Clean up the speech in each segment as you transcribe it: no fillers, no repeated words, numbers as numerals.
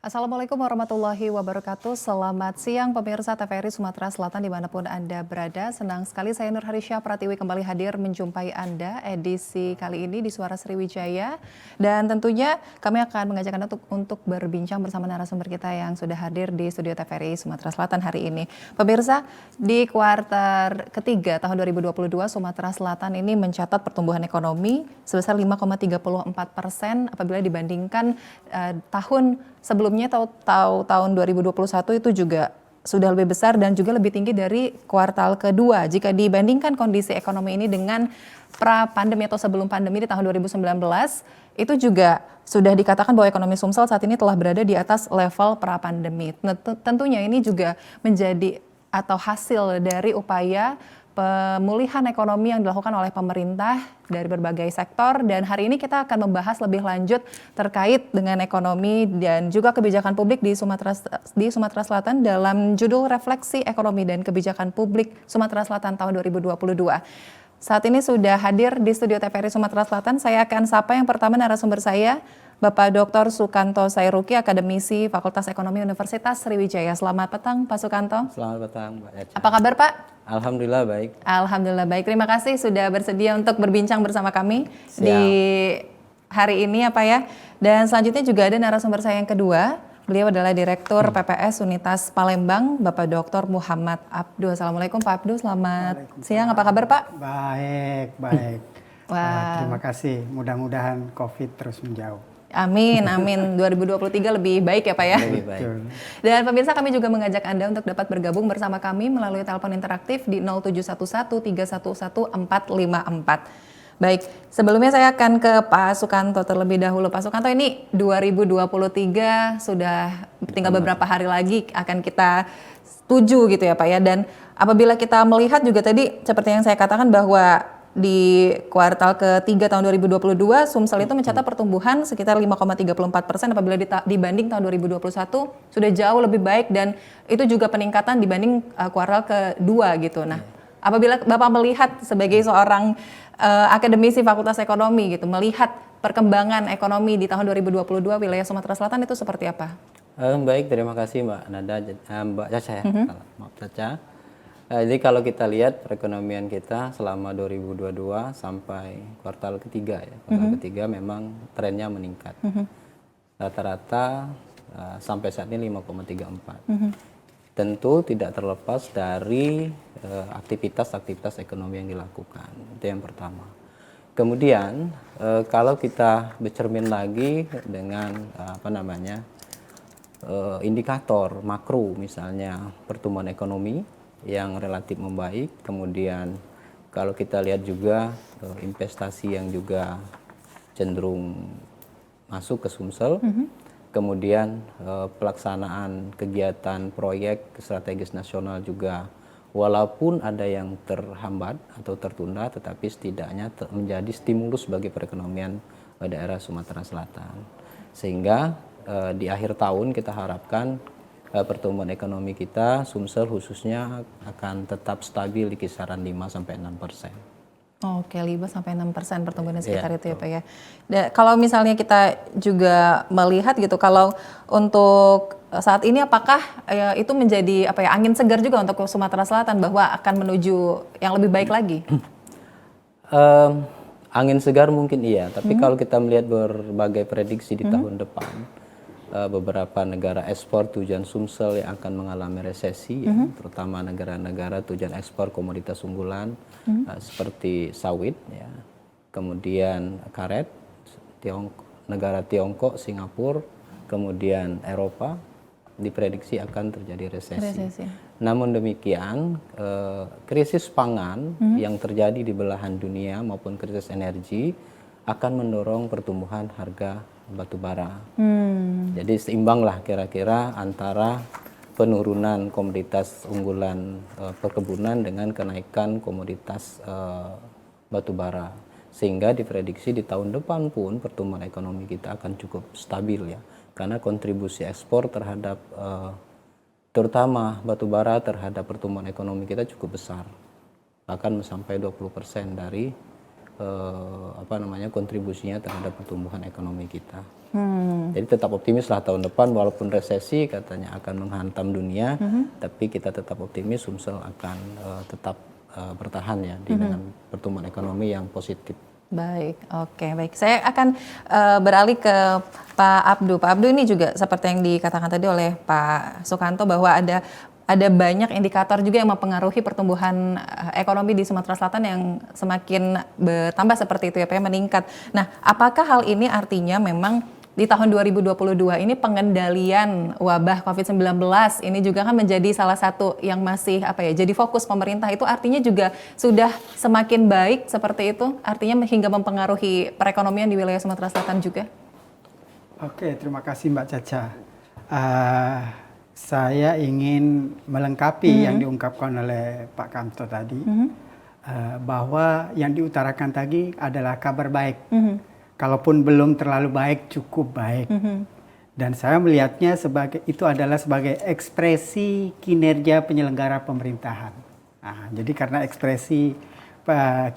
Assalamualaikum warahmatullahi wabarakatuh. Selamat siang pemirsa TVRI Sumatera Selatan dimanapun Anda berada. Senang sekali saya Nur Harisya Pratiwi kembali hadir menjumpai Anda edisi kali ini di Suara Sriwijaya. Dan tentunya kami akan mengajak Anda untuk berbincang bersama narasumber kita yang sudah hadir di studio TVRI Sumatera Selatan hari ini. Pemirsa, di kuartal ketiga tahun 2022 Sumatera Selatan ini mencatat pertumbuhan ekonomi sebesar 5,34% apabila dibandingkan tahun sebelumnya tahun 2021 itu juga sudah lebih besar dan juga lebih tinggi dari kuartal kedua. Jika dibandingkan kondisi ekonomi ini dengan pra-pandemi atau sebelum pandemi di tahun 2019, itu juga sudah dikatakan bahwa ekonomi Sumsel saat ini telah berada di atas level pra-pandemi. Tentunya ini juga menjadi atau hasil dari upaya pemulihan ekonomi yang dilakukan oleh pemerintah dari berbagai sektor, dan hari ini kita akan membahas lebih lanjut terkait dengan ekonomi dan juga kebijakan publik di Sumatera Selatan dalam judul Refleksi Ekonomi dan Kebijakan Publik Sumatera Selatan tahun 2022. Saat ini sudah hadir di studio TVRI Sumatera Selatan, saya akan sapa yang pertama narasumber saya, Bapak Dr. Sukanto Sairuki, Akademisi Fakultas Ekonomi Universitas Sriwijaya. Selamat petang, Pak Sukanto. Selamat petang, Mbak Eca. Apa kabar, Pak? Alhamdulillah baik. Alhamdulillah baik. Terima kasih sudah bersedia untuk berbincang bersama kami di hari ini ya, Pak ya. Dan selanjutnya juga ada narasumber saya yang kedua. Beliau adalah Direktur PPS Unitas Palembang, Bapak Dr. Muhammad Abduh. Assalamualaikum Pak Abduh, selamat siang. Apa kabar Pak? Baik. Wah. Terima kasih. Mudah-mudahan COVID terus menjauh. Amin, amin. 2023 lebih baik ya Pak ya. Lebih baik. Dan pemirsa, kami juga mengajak Anda untuk dapat bergabung bersama kami melalui telepon interaktif di 0711 311 454. Baik, sebelumnya saya akan ke Pak Sukanto terlebih dahulu. Pak Sukanto, ini 2023 sudah tinggal beberapa hari lagi akan kita tuju gitu ya Pak ya. Dan apabila kita melihat juga tadi seperti yang saya katakan bahwa di kuartal ketiga tahun 2022 Sumsel itu mencatat pertumbuhan sekitar 5,34% apabila dibanding tahun 2021 sudah jauh lebih baik, dan itu juga peningkatan dibanding kuartal kedua gitu. Nah, apabila Bapak melihat sebagai seorang akademisi Fakultas Ekonomi gitu, melihat perkembangan ekonomi di tahun 2022 wilayah Sumatera Selatan itu seperti apa? Baik, terima kasih Mbak Nada, Mbak Caca ya. Maaf Caca. Jadi kalau kita lihat perekonomian kita selama 2022 sampai kuartal ketiga ya, kuartal ketiga memang trennya meningkat. Rata-rata sampai saat ini 5,34. Tentu tidak terlepas dari aktivitas-aktivitas ekonomi yang dilakukan. Itu yang pertama. Kemudian kalau kita bercermin lagi dengan indikator makro, misalnya pertumbuhan ekonomi yang relatif membaik, kemudian kalau kita lihat juga investasi yang juga cenderung masuk ke Sumsel, kemudian pelaksanaan kegiatan proyek strategis nasional juga walaupun ada yang terhambat atau tertunda, tetapi setidaknya menjadi stimulus bagi perekonomian daerah Sumatera Selatan. Sehingga di akhir tahun kita harapkan pertumbuhan ekonomi kita, Sumsel khususnya, akan tetap stabil di kisaran 5-6%. Oke, 5-6% pertumbuhan sekitar itu ya Pak ya. Kalau misalnya kita juga melihat gitu, kalau untuk saat ini apakah itu menjadi angin segar juga untuk Sumatera Selatan bahwa akan menuju yang lebih baik lagi? Angin segar mungkin iya, tapi kalau kita melihat berbagai prediksi di tahun depan, beberapa negara ekspor tujuan Sumsel yang akan mengalami resesi, ya, terutama negara-negara tujuan ekspor komoditas unggulan seperti sawit, ya, kemudian karet, negara Tiongkok, Singapura, kemudian Eropa, diprediksi akan terjadi resesi. Namun demikian, krisis pangan yang terjadi di belahan dunia maupun krisis energi akan mendorong pertumbuhan harga batu bara. Jadi seimbanglah kira-kira antara penurunan komoditas unggulan perkebunan dengan kenaikan komoditas batu bara, sehingga diprediksi di tahun depan pun pertumbuhan ekonomi kita akan cukup stabil ya, karena kontribusi ekspor terhadap terutama batu bara terhadap pertumbuhan ekonomi kita cukup besar, bahkan sampai 20% dari kontribusinya terhadap pertumbuhan ekonomi kita. Jadi tetap optimis lah tahun depan, walaupun resesi katanya akan menghantam dunia, tapi kita tetap optimis Sumsel akan tetap bertahan ya dengan pertumbuhan ekonomi yang positif. Baik, oke, baik. Saya akan beralih ke Pak Abdu. Pak Abdu, ini juga seperti yang dikatakan tadi oleh Pak Sukanto bahwa ada banyak indikator juga yang mempengaruhi pertumbuhan ekonomi di Sumatera Selatan yang semakin bertambah seperti itu ya Pak, meningkat. Nah, apakah hal ini artinya memang di tahun 2022 ini pengendalian wabah COVID-19 ini juga kan menjadi salah satu yang masih jadi fokus pemerintah, itu artinya juga sudah semakin baik seperti itu, artinya hingga mempengaruhi perekonomian di wilayah Sumatera Selatan juga? Oke, terima kasih Mbak Caca. Saya ingin melengkapi yang diungkapkan oleh Pak Kanto tadi, bahwa yang diutarakan tadi adalah kabar baik. Kalaupun belum terlalu baik, cukup baik. Dan saya melihatnya itu adalah sebagai ekspresi kinerja penyelenggara pemerintahan. Nah, jadi karena ekspresi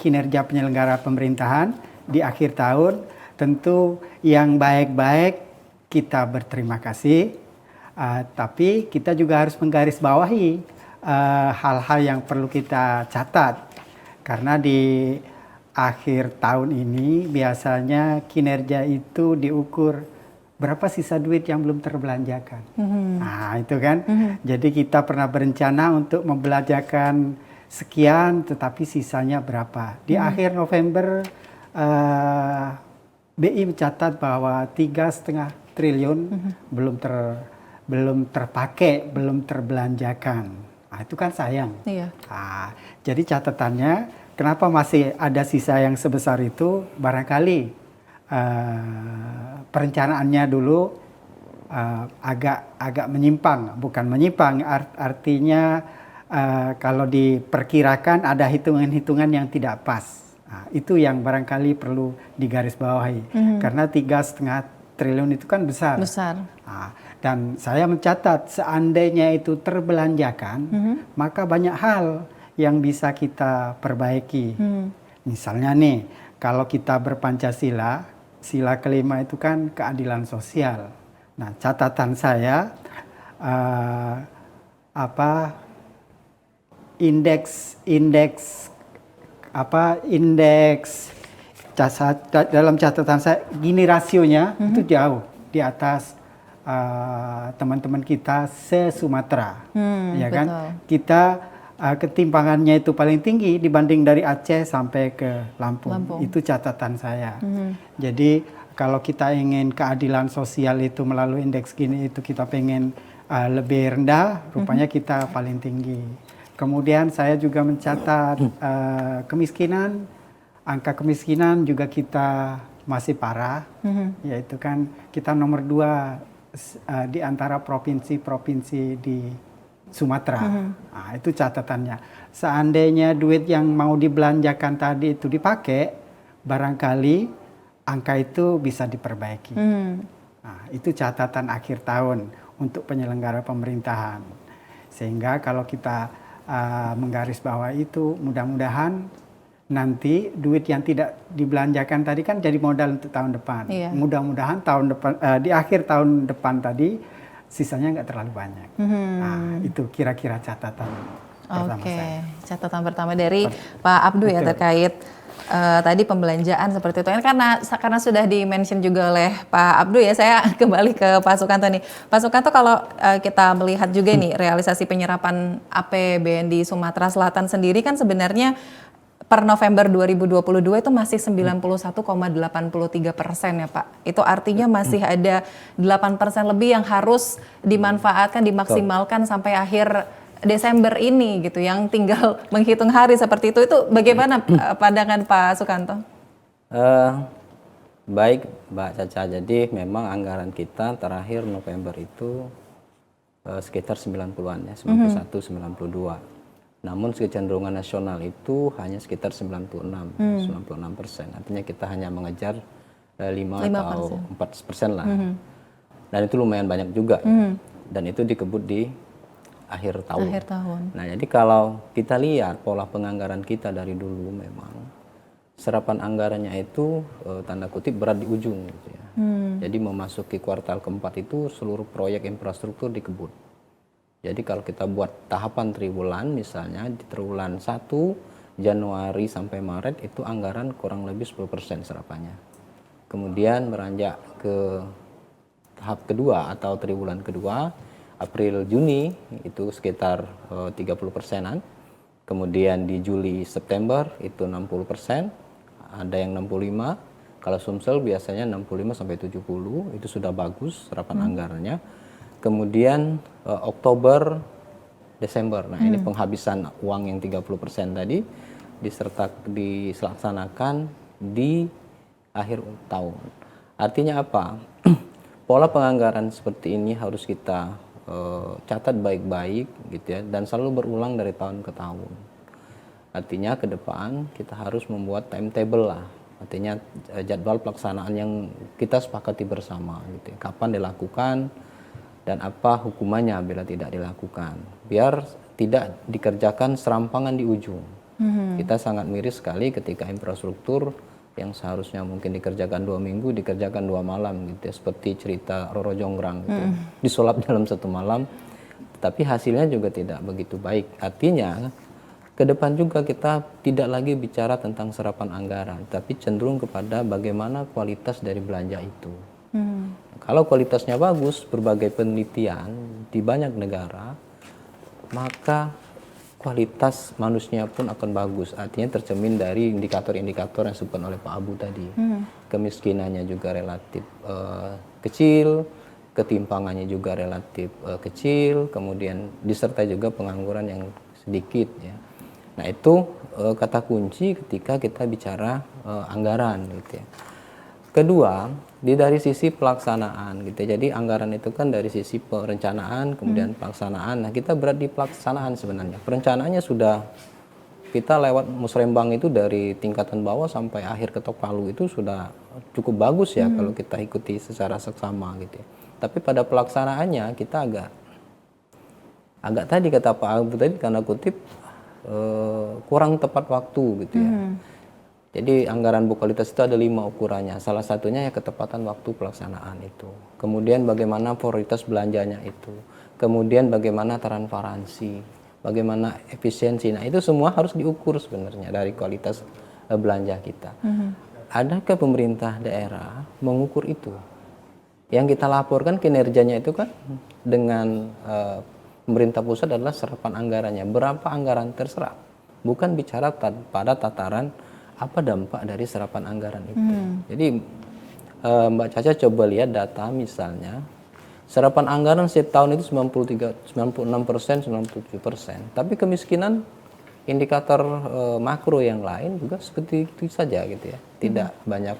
kinerja penyelenggara pemerintahan di akhir tahun, tentu yang baik-baik kita berterima kasih. Tapi kita juga harus menggarisbawahi hal-hal yang perlu kita catat. Karena di akhir tahun ini biasanya kinerja itu diukur berapa sisa duit yang belum terbelanjakan. Nah itu kan, jadi kita pernah berencana untuk membelanjakan sekian tetapi sisanya berapa. Di akhir November BI mencatat bahwa 3,5 triliun belum terpakai, belum terbelanjakan. Nah itu kan sayang. Iya. Nah, jadi catatannya, kenapa masih ada sisa yang sebesar itu? Barangkali perencanaannya dulu agak menyimpang, bukan menyimpang, artinya kalau diperkirakan ada hitungan-hitungan yang tidak pas. Nah, itu yang barangkali perlu digarisbawahi, karena 3,5 triliun itu kan besar. Nah, dan saya mencatat seandainya itu terbelanjakan, maka banyak hal yang bisa kita perbaiki. Misalnya nih, kalau kita berpancasila, sila kelima itu kan keadilan sosial. Nah, catatan saya dalam catatan saya gini, rasionya itu jauh di atas teman-teman kita se-Sumatera, ya kan? Betul. Kita ketimpangannya itu paling tinggi dibanding dari Aceh sampai ke Lampung. Itu catatan saya. Jadi kalau kita ingin keadilan sosial itu melalui indeks gini itu kita pengen lebih rendah, rupanya kita paling tinggi. Kemudian saya juga mencatat kemiskinan, angka kemiskinan juga kita masih parah, yaitu kan kita nomor 2 di antara provinsi-provinsi di Sumatera. Nah, itu catatannya. Seandainya duit yang mau dibelanjakan tadi itu dipakai, barangkali angka itu bisa diperbaiki. Nah, itu catatan akhir tahun untuk penyelenggara pemerintahan. Sehingga kalau kita menggarisbawahi itu, mudah-mudahan nanti duit yang tidak dibelanjakan tadi kan jadi modal untuk tahun depan. Iya. Mudah-mudahan tahun depan, di akhir tahun depan tadi sisanya nggak terlalu banyak. Nah, itu kira-kira catatan pertama saya. Catatan pertama dari Pak Abdu ya terkait tadi pembelanjaan seperti itu. Karena sudah di-mention juga oleh Pak Abdu ya, saya kembali ke Pak Sukanto nih. Pak Sukanto, kalau kita melihat juga nih realisasi penyerapan APBN di Sumatera Selatan sendiri kan sebenarnya per November 2022 itu masih 91,83% ya Pak. Itu artinya masih ada 8% lebih yang harus dimanfaatkan, dimaksimalkan sampai akhir Desember ini gitu, yang tinggal menghitung hari seperti itu. Itu bagaimana pandangan Pak Sukanto? Baik Mbak Caca, jadi memang anggaran kita terakhir November itu sekitar 90-an ya, 91-92. Namun kecenderungan nasional itu hanya sekitar 96%. Artinya kita hanya mengejar 5 atau 4% lah. Dan itu lumayan banyak juga. Dan itu dikebut di akhir tahun. Nah, jadi kalau kita lihat pola penganggaran kita dari dulu memang serapan anggarannya itu tanda kutip berat di ujung gitu ya. Jadi memasuki kuartal keempat itu seluruh proyek infrastruktur dikebut. Jadi kalau kita buat tahapan triwulan, misalnya di triwulan 1 Januari sampai Maret itu anggaran kurang lebih 10% serapannya. Kemudian beranjak ke tahap kedua atau triwulan kedua, April Juni itu sekitar 30%-an. Kemudian di Juli September itu 60%, ada yang 65%. Kalau Sumsel biasanya 65 sampai 70, itu sudah bagus serapan anggarannya. Kemudian Oktober Desember. Nah, ini penghabisan uang yang 30% tadi dilaksanakan di akhir tahun. Artinya apa? Pola penganggaran seperti ini harus kita catat baik-baik gitu ya, dan selalu berulang dari tahun ke tahun. Artinya ke depan kita harus membuat timetable lah. Artinya jadwal pelaksanaan yang kita sepakati bersama gitu ya. Kapan dilakukan dan apa hukumannya bila tidak dilakukan. Biar tidak dikerjakan serampangan di ujung. Kita sangat miris sekali ketika infrastruktur yang seharusnya mungkin dikerjakan 2 minggu dikerjakan 2 malam gitu ya, seperti cerita Roro Jonggrang gitu ya. Disulap dalam 1 malam, tapi hasilnya juga tidak begitu baik. Artinya ke depan juga kita tidak lagi bicara tentang serapan anggaran, tapi cenderung kepada bagaimana kualitas dari belanja itu. Kalau kualitasnya bagus, berbagai penelitian di banyak negara, maka kualitas manusia pun akan bagus. Artinya tercermin dari indikator-indikator yang disebutkan oleh Pak Abu tadi. Kemiskinannya juga relatif kecil, ketimpangannya juga relatif kecil, kemudian disertai juga pengangguran yang sedikit ya. Nah, itu kata kunci ketika kita bicara anggaran gitu ya. Kedua, dari sisi pelaksanaan gitu. Jadi anggaran itu kan dari sisi perencanaan, kemudian pelaksanaan. Nah, kita berat di pelaksanaan sebenarnya. Perencanaannya sudah kita lewat musrembang itu dari tingkatan bawah sampai akhir ketok palu itu sudah cukup bagus ya kalau kita ikuti secara seksama gitu ya. Tapi pada pelaksanaannya kita agak tadi kata Pak Abu tadi karena kutip kurang tepat waktu gitu ya. Jadi anggaran berkualitas itu ada 5 ukurannya. Salah satunya ya ketepatan waktu pelaksanaan itu. Kemudian bagaimana prioritas belanjanya itu. Kemudian bagaimana transparansi, bagaimana efisiensi. Nah, itu semua harus diukur sebenarnya dari kualitas belanja kita. Adakah pemerintah daerah mengukur itu? Yang kita laporkan kinerjanya itu kan dengan pemerintah pusat adalah serapan anggarannya. Berapa anggaran terserap? Bukan bicara pada tataran apa dampak dari serapan anggaran itu. Jadi Mbak Caca coba lihat data misalnya, serapan anggaran setiap tahun itu 96%, 97%. Tapi kemiskinan indikator makro yang lain juga seperti itu saja gitu ya. Tidak banyak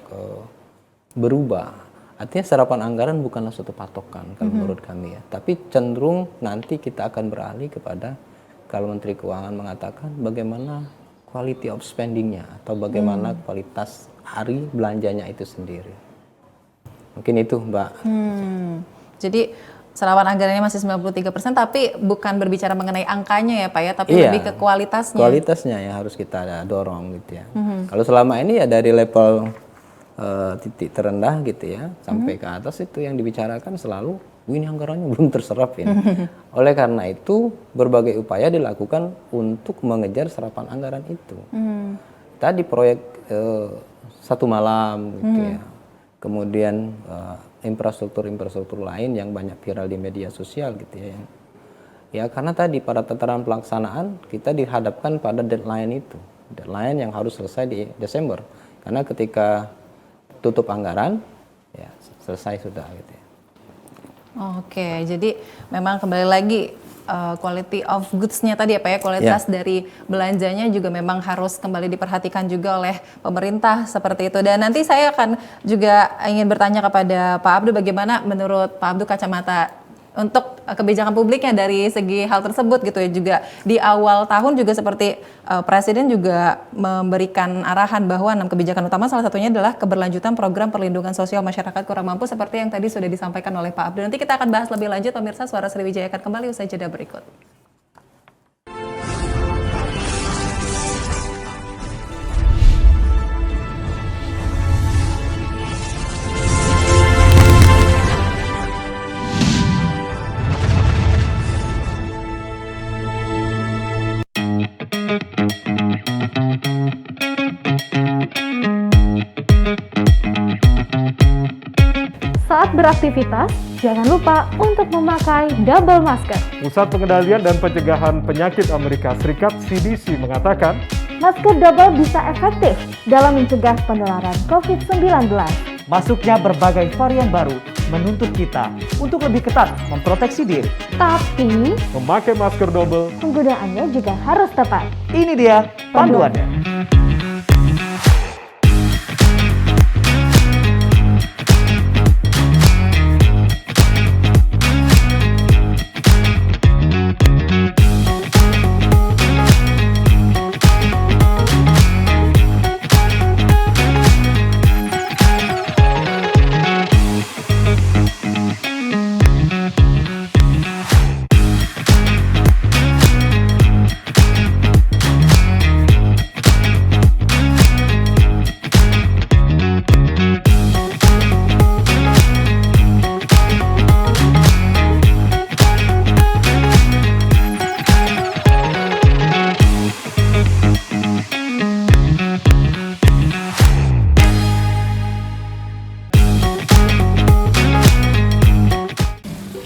berubah. Artinya serapan anggaran bukanlah suatu patokan kalau menurut kami ya. Tapi cenderung nanti kita akan beralih kepada kalau Menteri Keuangan mengatakan bagaimana quality of spending-nya atau bagaimana kualitas hari belanjanya itu sendiri. Mungkin itu Mbak. Jadi serapan anggarannya masih 93%, tapi bukan berbicara mengenai angkanya ya Pak ya, tapi lebih ke kualitasnya. Kualitasnya yang harus kita dorong gitu ya. Kalau selama ini ya dari level titik terendah gitu ya sampai ke atas itu yang dibicarakan selalu ini anggarannya belum terserap ya. Oleh karena itu berbagai upaya dilakukan untuk mengejar serapan anggaran itu. Tadi proyek 1 malam gitu ya. Kemudian infrastruktur lain yang banyak viral di media sosial gitu ya. Ya karena tadi pada tataran pelaksanaan kita dihadapkan pada deadline itu. Deadline yang harus selesai di Desember. Karena ketika tutup anggaran ya selesai sudah gitu ya. Oke, jadi memang kembali lagi quality of goods-nya tadi ya Pak ya, kualitas dari belanjanya juga memang harus kembali diperhatikan juga oleh pemerintah seperti itu. Dan nanti saya akan juga ingin bertanya kepada Pak Abdu bagaimana menurut Pak Abdu kacamata untuk kebijakan publiknya dari segi hal tersebut gitu ya. Juga di awal tahun juga seperti Presiden juga memberikan arahan bahwa 6 kebijakan utama salah satunya adalah keberlanjutan program perlindungan sosial masyarakat kurang mampu seperti yang tadi sudah disampaikan oleh Pak Abdu. Nanti kita akan bahas lebih lanjut pemirsa, Suara Sriwijaya akan kembali usai jeda berikut. beraktivitas, jangan lupa untuk memakai double masker. Pusat Pengendalian dan Pencegahan Penyakit Amerika Serikat (CDC) mengatakan, Masker double bisa efektif dalam mencegah penularan COVID-19. Masuknya berbagai varian baru menuntut kita untuk lebih ketat memproteksi diri. Tapi, memakai masker double penggunaannya juga harus tepat. Ini dia panduannya.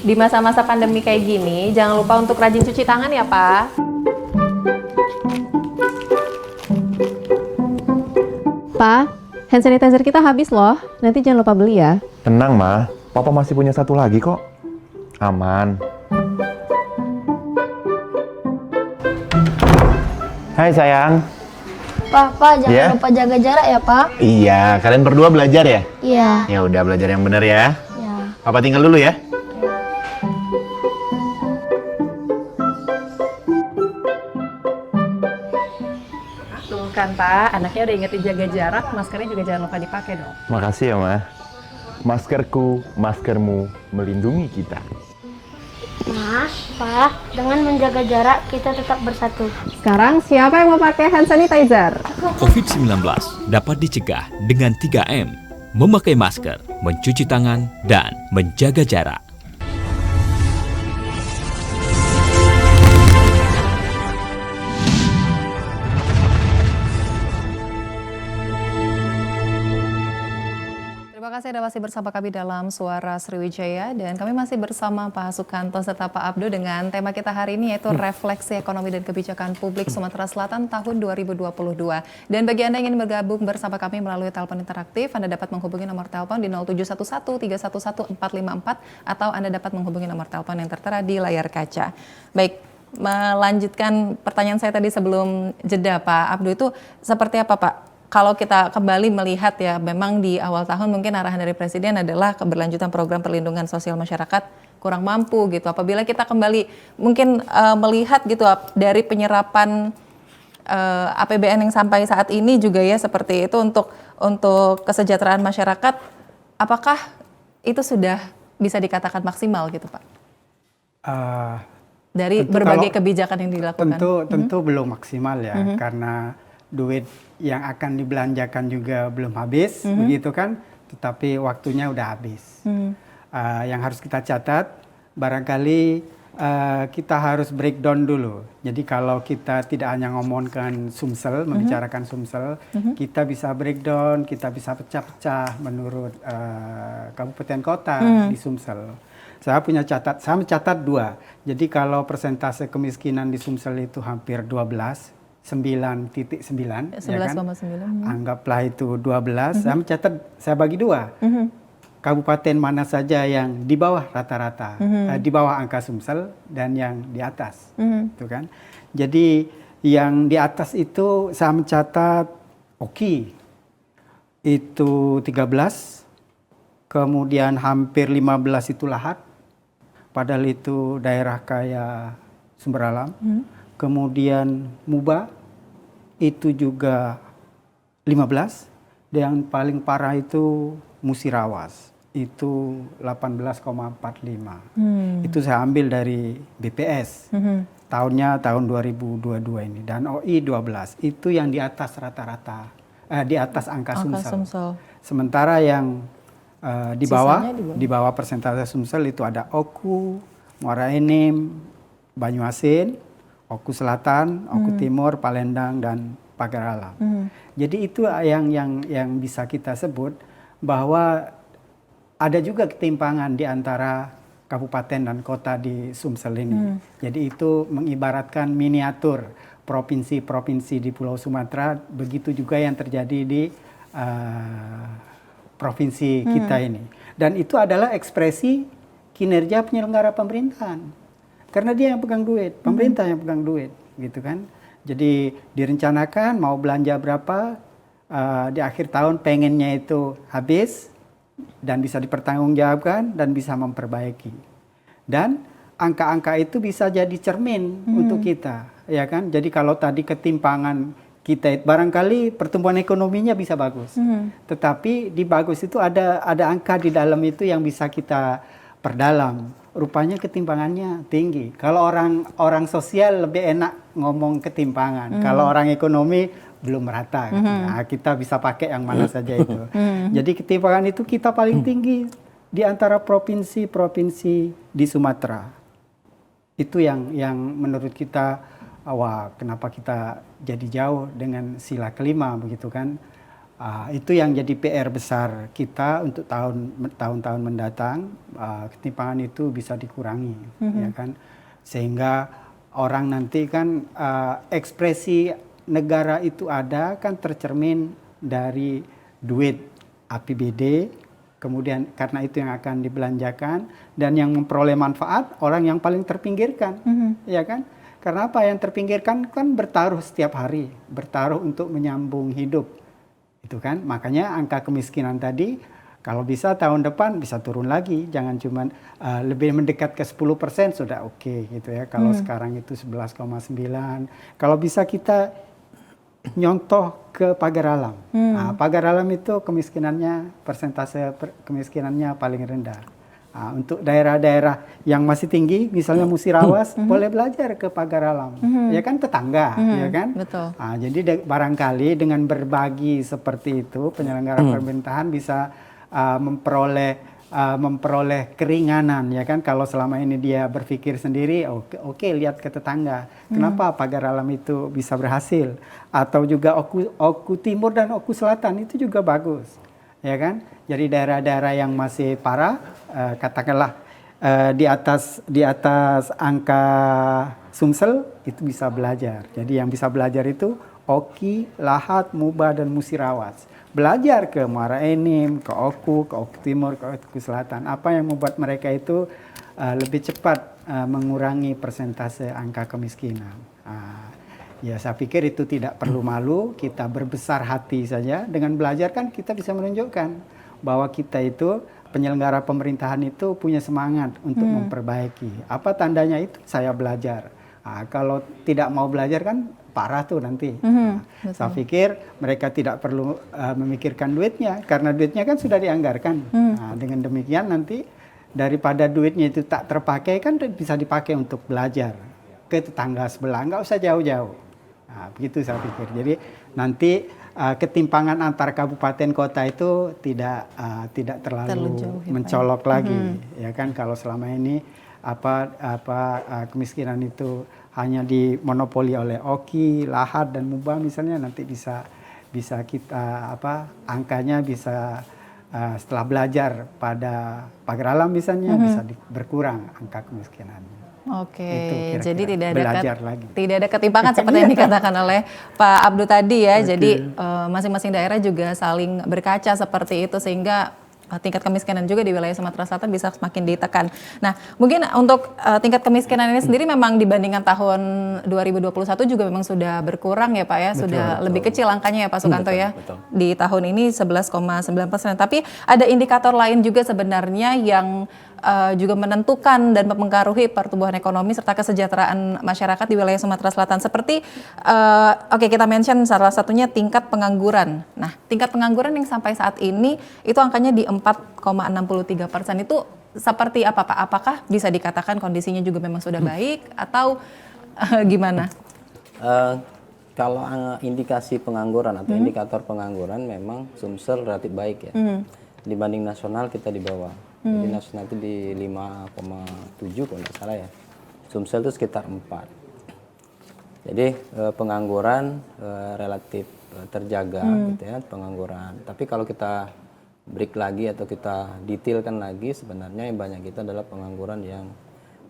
Di masa-masa pandemi kayak gini, jangan lupa untuk rajin cuci tangan ya, Pak. Pak, hand sanitizer kita habis loh. Nanti jangan lupa beli ya. Tenang, Ma. Papa masih punya satu lagi kok. Aman. Hai, sayang. Pak, jangan Ya? lupa jaga jarak ya, Pak. Iya, kalian berdua belajar ya? Iya. Ya udah, belajar yang benar ya. Ya. Papa tinggal dulu ya. Tuh kan, Pak. Anaknya udah ingetin jaga jarak, maskernya juga jangan lupa dipakai dong. Makasih ya, Ma. Maskerku, maskermu melindungi kita. Mas, Pak, dengan menjaga jarak kita tetap bersatu. Sekarang siapa yang mau pakai hand sanitizer? COVID-19 dapat dicegah dengan 3M, memakai masker, mencuci tangan, dan menjaga jarak. Terima kasih Anda masih bersama kami dalam Suara Sriwijaya dan kami masih bersama Pak Sukanto serta Pak Abdo dengan tema kita hari ini yaitu refleksi ekonomi dan kebijakan publik Sumatera Selatan tahun 2022. Dan bagi Anda yang ingin bergabung bersama kami melalui telepon interaktif, Anda dapat menghubungi nomor telepon di 0711-311-454 atau Anda dapat menghubungi nomor telepon yang tertera di layar kaca. Baik, melanjutkan pertanyaan saya tadi sebelum jeda Pak Abdo, itu seperti apa Pak? Kalau kita kembali melihat ya, memang di awal tahun mungkin arahan dari Presiden adalah keberlanjutan program perlindungan sosial masyarakat kurang mampu gitu. Apabila kita kembali mungkin melihat gitu dari penyerapan APBN yang sampai saat ini juga ya seperti itu untuk kesejahteraan masyarakat, apakah itu sudah bisa dikatakan maksimal gitu Pak? Dari berbagai kebijakan yang dilakukan. Tentu belum maksimal ya, karena duit yang akan dibelanjakan juga belum habis, begitu kan? Tetapi waktunya udah habis. Yang harus kita catat, barangkali kita harus breakdown dulu. Jadi kalau kita tidak hanya ngomongkan Sumsel, membicarakan Sumsel, kita bisa breakdown, kita bisa pecah-pecah menurut kabupaten kota di Sumsel. Saya mencatat 2. Jadi kalau persentase kemiskinan di Sumsel itu hampir 12. 9,9 ya kan? Anggaplah itu 12. Saya bagi 2. Kabupaten mana saja yang di bawah rata-rata, di bawah angka Sumsel dan yang di atas, itu kan? Jadi yang di atas itu saya mencatat Oki itu 13, kemudian hampir 15 itu Lahat, padahal itu daerah kaya sumber alam. Kemudian Muba itu juga 15, dan yang paling parah itu Musirawas itu 18,45. Itu saya ambil dari BPS. Tahunnya tahun 2022 ini, dan OI 12. Itu yang di atas rata-rata, di atas angka Sumsel. Sementara yang di bawah persentase Sumsel itu ada Oku, Muara Enim, Banyuasin, Oku Selatan, Oku Timur, Palembang, dan Pagar Alam. Jadi itu yang bisa kita sebut bahwa ada juga ketimpangan di antara kabupaten dan kota di Sumsel ini. Jadi itu mengibaratkan miniatur provinsi-provinsi di Pulau Sumatera, begitu juga yang terjadi di provinsi kita ini. Dan itu adalah ekspresi kinerja penyelenggara pemerintahan. Karena dia yang pegang duit, pemerintah yang pegang duit, gitu kan. Jadi direncanakan mau belanja berapa, di akhir tahun pengennya itu habis, dan bisa dipertanggungjawabkan, dan bisa memperbaiki. Dan angka-angka itu bisa jadi cermin untuk kita, ya kan. Jadi kalau tadi ketimpangan kita, barangkali pertumbuhan ekonominya bisa bagus, tetapi di bagus itu ada angka di dalam itu yang bisa kita perdalam. Rupanya ketimpangannya tinggi. Kalau orang sosial lebih enak ngomong ketimpangan. Kalau orang ekonomi belum merata. Nah, kita bisa pakai yang mana saja itu. Jadi ketimpangan itu kita paling tinggi di antara provinsi-provinsi di Sumatera. Itu yang menurut kita, wah, kenapa kita jadi jauh dengan sila kelima begitu kan? Itu yang jadi PR besar kita untuk tahun-tahun mendatang. Ketimpangan itu bisa dikurangi, ya kan? Sehingga orang nanti kan ekspresi negara itu ada kan tercermin dari duit APBD, kemudian karena itu yang akan dibelanjakan, dan yang memperoleh manfaat orang yang paling terpinggirkan, ya kan? Karena apa? Yang terpinggirkan kan bertaruh setiap hari, bertaruh untuk menyambung hidup. Itu kan, makanya angka kemiskinan tadi kalau bisa tahun depan bisa turun lagi, jangan cuma lebih mendekat ke 10% sudah oke, gitu ya. Kalau sekarang itu 11,9, kalau bisa kita nyontoh ke Pagar Alam. Nah, Pagar Alam itu persentase kemiskinannya paling rendah. Untuk daerah-daerah yang masih tinggi, misalnya Musirawas, boleh belajar ke Pagar Alam, ya kan, tetangga, ya kan. Betul. Jadi barangkali dengan berbagi seperti itu, penyelenggara pemerintahan bisa memperoleh keringanan, ya kan. Kalau selama ini dia berpikir sendiri, oke, lihat ke tetangga. Kenapa Pagar Alam itu bisa berhasil? Atau juga Oku Timur dan Oku Selatan itu juga bagus, ya kan. Jadi daerah-daerah yang masih parah, katakanlah di atas angka Sumsel itu bisa belajar. Jadi yang bisa belajar itu Oki, Lahat, Muba, dan Musirawas. Belajar ke Muara Enim, ke Oku Timur, ke Oku Selatan. Apa yang membuat mereka itu lebih cepat mengurangi persentase angka kemiskinan. Ya, saya pikir itu tidak perlu malu, kita berbesar hati saja. Dengan belajar kan kita bisa menunjukkan bahwa kita itu penyelenggara pemerintahan itu punya semangat untuk memperbaiki. Apa tandanya itu? Saya belajar. Kalau tidak mau belajar kan parah tuh nanti. Saya pikir mereka tidak perlu memikirkan duitnya, karena duitnya kan sudah dianggarkan. Dengan demikian nanti daripada duitnya itu tak terpakai kan bisa dipakai untuk belajar ke tetangga sebelah, nggak usah jauh-jauh. Begitu saya pikir. Jadi nanti ketimpangan antar kabupaten kota itu tidak terlalu mencolok lagi, ya kan. Kalau selama ini kemiskinan itu hanya dimonopoli oleh Oki, Lahat, dan Muba misalnya, nanti bisa kita angkanya bisa setelah belajar pada Pagar Alam misalnya bisa berkurang angka kemiskinannya. Oke, jadi tidak ada ketimpangan Iya. seperti yang dikatakan oleh Pak Abdu tadi ya. Jadi masing-masing daerah juga saling berkaca seperti itu, sehingga tingkat kemiskinan juga di wilayah Sumatera Selatan bisa semakin ditekan. Nah, mungkin untuk tingkat kemiskinan ini sendiri memang dibandingkan tahun 2021 juga memang sudah berkurang ya Pak ya, sudah lebih kecil angkanya ya Pak Sukanto ya. Di tahun ini 11,9%. Tapi ada indikator lain juga sebenarnya yang juga menentukan dan mempengaruhi pertumbuhan ekonomi serta kesejahteraan masyarakat di wilayah Sumatera Selatan. Seperti, kita mention salah satunya tingkat pengangguran. Nah, tingkat pengangguran yang sampai saat ini itu angkanya di 4,63%. Itu seperti apa Pak? Apakah bisa dikatakan kondisinya juga memang sudah baik atau gimana? Kalau indikasi pengangguran atau indikator pengangguran memang Sumsel relatif baik ya. Dibanding nasional kita di bawah. Jadi nasional itu di 5,7 kalau nggak salah ya. Sumsel itu sekitar 4. Jadi pengangguran relatif terjaga gitu ya, pengangguran. Tapi kalau kita break lagi atau kita detailkan lagi, sebenarnya yang banyak itu adalah pengangguran yang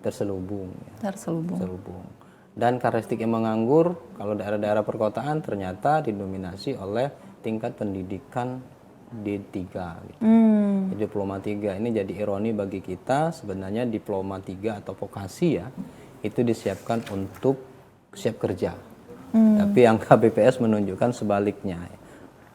terselubung. Ya. Terselubung. Dan karakteristik yang menganggur, kalau daerah-daerah perkotaan ternyata didominasi oleh tingkat pendidikan D3 gitu. Diploma 3 ini jadi ironi bagi kita, sebenarnya diploma 3 atau vokasi ya, itu disiapkan untuk siap kerja. Tapi angka BPS menunjukkan sebaliknya.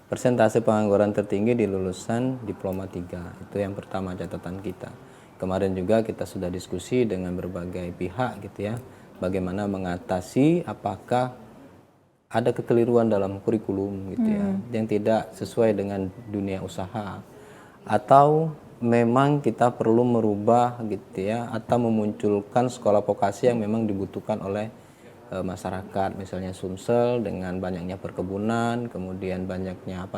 Persentase pengangguran tertinggi di lulusan diploma 3. Itu yang pertama catatan kita. Kemarin juga kita sudah diskusi dengan berbagai pihak gitu ya, bagaimana mengatasi apakah ada kekeliruan dalam kurikulum gitu ya, yang tidak sesuai dengan dunia usaha, atau memang kita perlu merubah gitu ya, atau memunculkan sekolah vokasi yang memang dibutuhkan oleh masyarakat, misalnya Sumsel dengan banyaknya perkebunan, kemudian banyaknya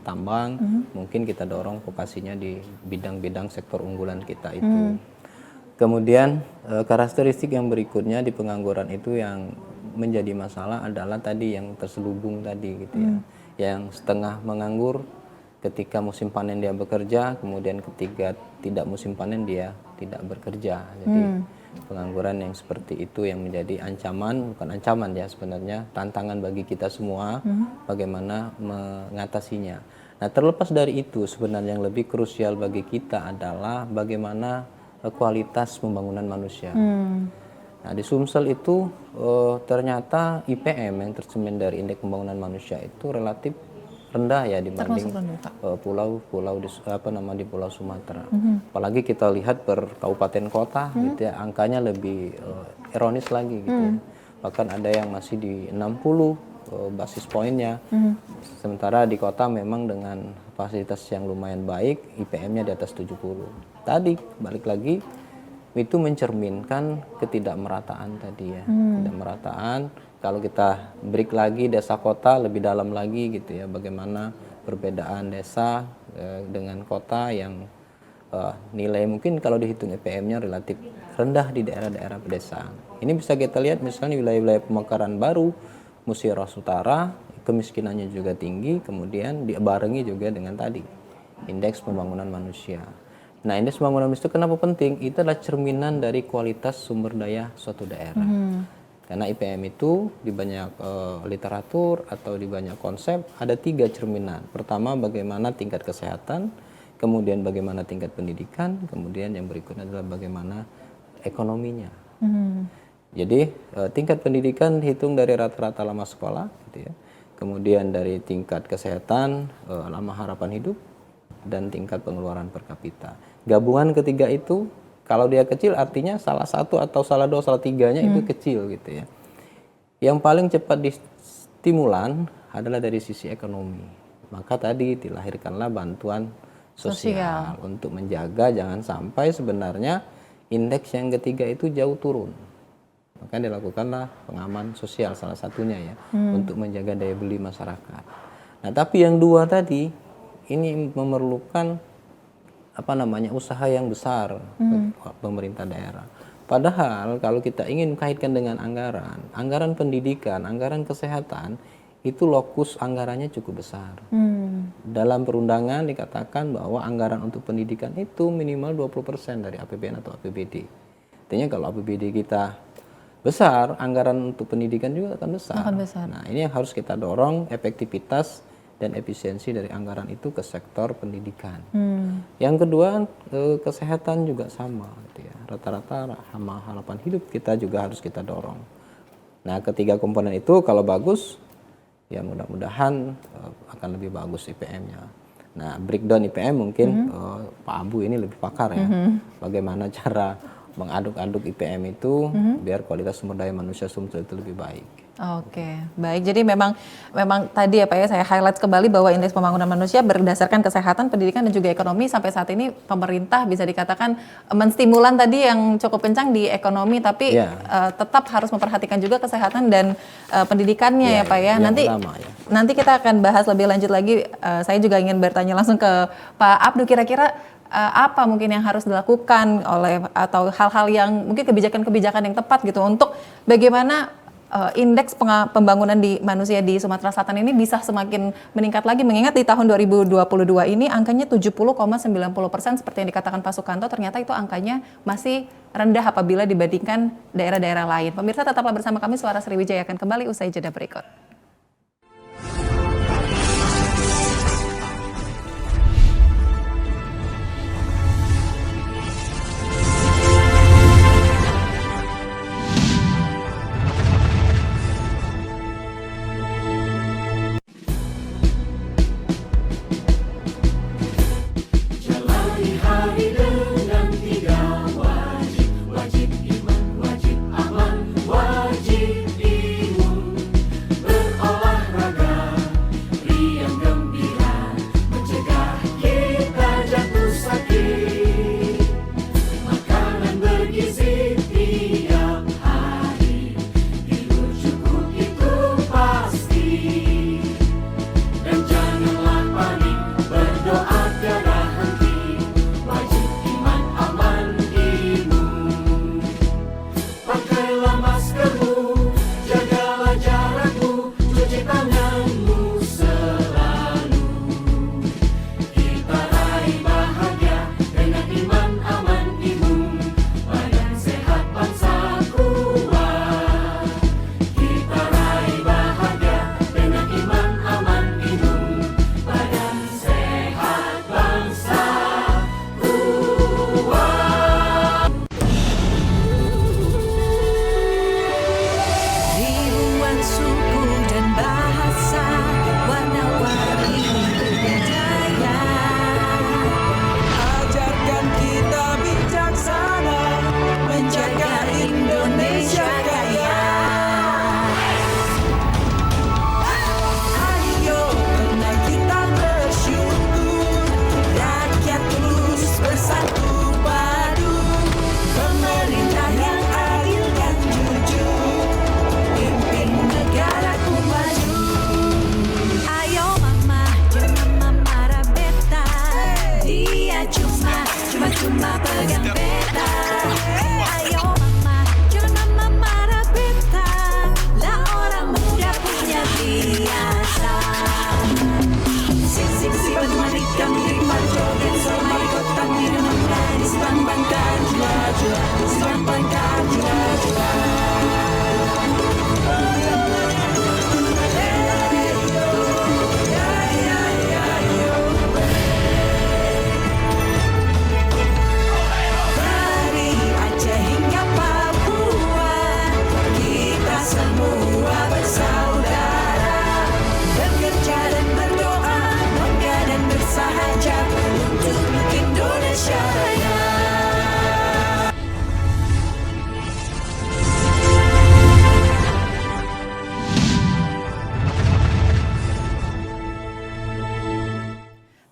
tambang, mungkin kita dorong vokasinya di bidang-bidang sektor unggulan kita itu. Kemudian karakteristik yang berikutnya di pengangguran itu yang menjadi masalah adalah tadi yang terselubung tadi gitu ya, yang setengah menganggur ketika musim panen dia bekerja, kemudian ketika tidak musim panen dia tidak bekerja. Jadi pengangguran yang seperti itu yang menjadi ancaman, bukan ancaman ya sebenarnya, tantangan bagi kita semua bagaimana mengatasinya. Nah, terlepas dari itu sebenarnya yang lebih krusial bagi kita adalah bagaimana kualitas pembangunan manusia. Nah, di Sumsel itu ternyata IPM yang tercermin dari Indeks Pembangunan Manusia itu relatif rendah ya dibanding pulau-pulau di Pulau Sumatera. Apalagi kita lihat per kabupaten kota gitu ya, angkanya lebih ironis lagi gitu ya. Bahkan ada yang masih di 60 basis poinnya. Sementara di kota memang dengan fasilitas yang lumayan baik, IPM-nya di atas 70. Tadi balik lagi itu mencerminkan ketidakmerataan tadi ya. Ketidakmerataan, kalau kita break lagi desa kota lebih dalam lagi gitu ya, bagaimana perbedaan desa dengan kota yang nilai mungkin kalau dihitung IPM-nya relatif rendah di daerah-daerah pedesaan. Ini bisa kita lihat misalnya wilayah-wilayah pemekaran baru, Musyawarah Utara, kemiskinannya juga tinggi, kemudian dibarengi juga dengan tadi Indeks Pembangunan Manusia. Nah, Indeks Pembangunan Manusia itu kenapa penting? Itu adalah cerminan dari kualitas sumber daya suatu daerah. Karena IPM itu di banyak literatur atau di banyak konsep ada 3 cerminan. Pertama, bagaimana tingkat kesehatan, kemudian bagaimana tingkat pendidikan, kemudian yang berikutnya adalah bagaimana ekonominya. Jadi tingkat pendidikan hitung dari rata-rata lama sekolah, gitu ya. Kemudian dari tingkat kesehatan, lama harapan hidup, dan tingkat pengeluaran per kapita. Gabungan ketiga itu, kalau dia kecil artinya salah satu atau salah dua, salah tiganya itu kecil gitu ya. Yang paling cepat distimulan adalah dari sisi ekonomi. Maka tadi dilahirkanlah bantuan sosial untuk menjaga jangan sampai sebenarnya indeks yang ketiga itu jauh turun. Maka dilakukanlah pengaman sosial salah satunya ya, untuk menjaga daya beli masyarakat. Nah, tapi yang 2 tadi ini memerlukan usaha yang besar pemerintah daerah. Padahal kalau kita ingin kaitkan dengan anggaran pendidikan, anggaran kesehatan, itu lokus anggarannya cukup besar. Dalam perundangan dikatakan bahwa anggaran untuk pendidikan itu minimal 20% dari APBN atau APBD. Artinya kalau APBD kita besar, anggaran untuk pendidikan juga akan besar. Nah, ini yang harus kita dorong, efektivitas dan efisiensi dari anggaran itu ke sektor pendidikan. Yang kedua, kesehatan juga sama gitu ya. Rata-rata harapan hidup kita juga harus kita dorong. Nah, ketiga komponen itu kalau bagus, ya mudah-mudahan akan lebih bagus IPM-nya. Nah, breakdown IPM mungkin Pak Abu ini lebih pakar ya. Bagaimana cara mengaduk-aduk IPM itu biar kualitas sumber daya manusia Sumsel itu lebih baik. Oke, baik. Jadi memang tadi ya Pak ya, saya highlight kembali bahwa Indeks Pembangunan Manusia berdasarkan kesehatan, pendidikan dan juga ekonomi. Sampai saat ini pemerintah bisa dikatakan menstimulan tadi yang cukup kencang di ekonomi, tapi tetap harus memperhatikan juga kesehatan dan pendidikannya ya Pak ya. Nanti kita akan bahas lebih lanjut lagi. Saya juga ingin bertanya langsung ke Pak Abdu, kira-kira apa mungkin yang harus dilakukan oleh atau hal-hal yang mungkin kebijakan-kebijakan yang tepat gitu untuk bagaimana indeks pembangunan di manusia di Sumatera Selatan ini bisa semakin meningkat lagi, mengingat di tahun 2022 ini angkanya 70,90% seperti yang dikatakan Pak Sukanto, ternyata itu angkanya masih rendah apabila dibandingkan daerah-daerah lain. Pemirsa, tetaplah bersama kami, Suara Sriwijaya akan kembali usai jeda berikut.